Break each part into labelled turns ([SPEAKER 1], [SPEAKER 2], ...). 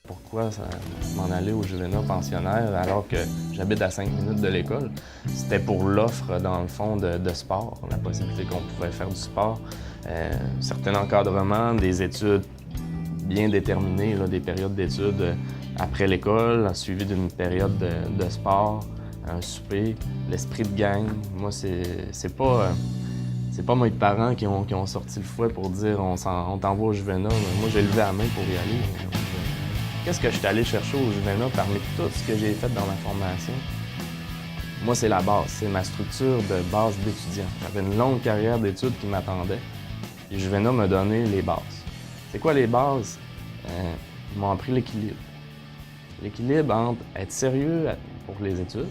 [SPEAKER 1] Pourquoi m'en aller au Juvena pensionnaire alors que j'habite à 5 minutes de l'école? C'était pour l'offre, dans le fond, de sport, la possibilité qu'on pouvait faire du sport. Certain encadrement, des études bien déterminées, là, des périodes d'études après l'école, suivies d'une période de sport, un souper, l'esprit de gang. Moi, c'est pas mes parents qui ont sorti le fouet pour dire on t'envoie au Juvena. Moi, j'ai levé la main pour y aller. Qu'est-ce que je suis allé chercher au Juvena parmi tout ce que j'ai fait dans ma formation? Moi, c'est la base, c'est ma structure de base d'étudiant. J'avais une longue carrière d'études qui m'attendait. Et Juvena m'a donné les bases. C'est quoi les bases? Ils m'ont appris l'équilibre. L'équilibre entre être sérieux pour les études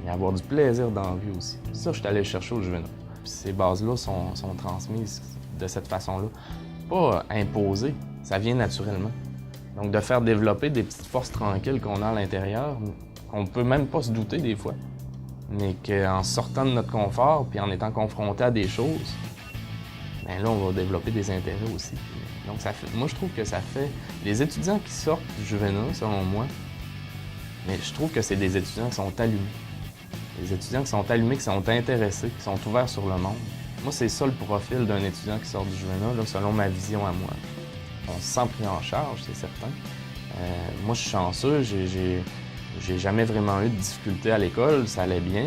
[SPEAKER 1] et avoir du plaisir dans la vie aussi. Ça, je suis allé chercher au Juvena. Puis ces bases-là sont transmises de cette façon-là. Pas imposées, ça vient naturellement. Donc de faire développer des petites forces tranquilles qu'on a à l'intérieur, qu'on ne peut même pas se douter des fois, mais qu'en sortant de notre confort puis en étant confronté à des choses, bien là, on va développer des intérêts aussi. Donc moi, je trouve que ça fait... Les étudiants qui sortent du Juvena, selon moi, mais je trouve que c'est des étudiants qui sont allumés. Des étudiants qui sont allumés, qui sont intéressés, qui sont ouverts sur le monde. Moi, c'est ça le profil d'un étudiant qui sort du Juvena, là, selon ma vision à moi. On se sent pris en charge, c'est certain. Moi, je suis chanceux, j'ai jamais vraiment eu de difficultés à l'école, ça allait bien.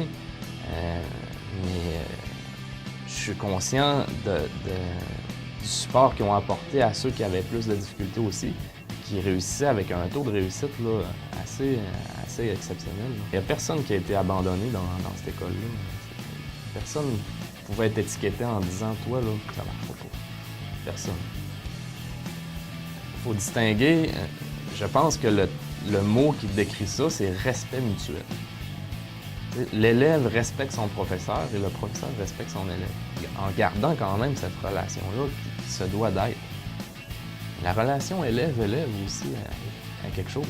[SPEAKER 1] Mais je suis conscient du support qu'ils ont apporté à ceux qui avaient plus de difficultés aussi, qui réussissaient avec un taux de réussite là, assez exceptionnel. Il n'y a personne qui a été abandonné dans cette école-là. Personne ne pouvait être étiqueté en disant « Toi, là, ça ne marche pas. » Personne. Il faut distinguer, je pense que le mot qui décrit ça, c'est respect mutuel. L'élève respecte son professeur et le professeur respecte son élève, en gardant quand même cette relation-là qui se doit d'être. La relation élève-élève aussi a quelque chose.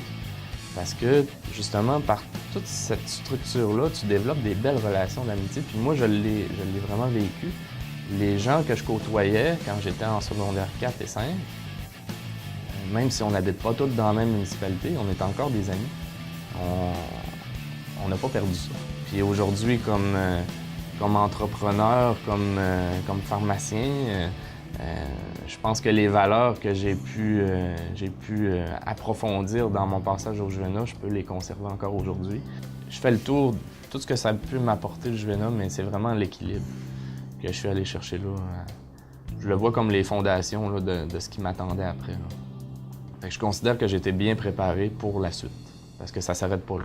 [SPEAKER 1] Parce que, justement, par toute cette structure-là, tu développes des belles relations d'amitié. Puis moi, je l'ai vraiment vécu. Les gens que je côtoyais quand j'étais en secondaire 4 et 5, même si on n'habite pas tous dans la même municipalité, on est encore des amis. On n'a pas perdu ça. Puis aujourd'hui, comme entrepreneur, comme pharmacien, je pense que les valeurs que j'ai pu approfondir dans mon passage au Juvena, je peux les conserver encore aujourd'hui. Je fais le tour de tout ce que ça a pu m'apporter le Juvena, mais c'est vraiment l'équilibre que je suis allé chercher là. Je le vois comme les fondations là, de ce qui m'attendait après. Là. Fait que je considère que j'étais bien préparé pour la suite, parce que ça ne s'arrête pas là.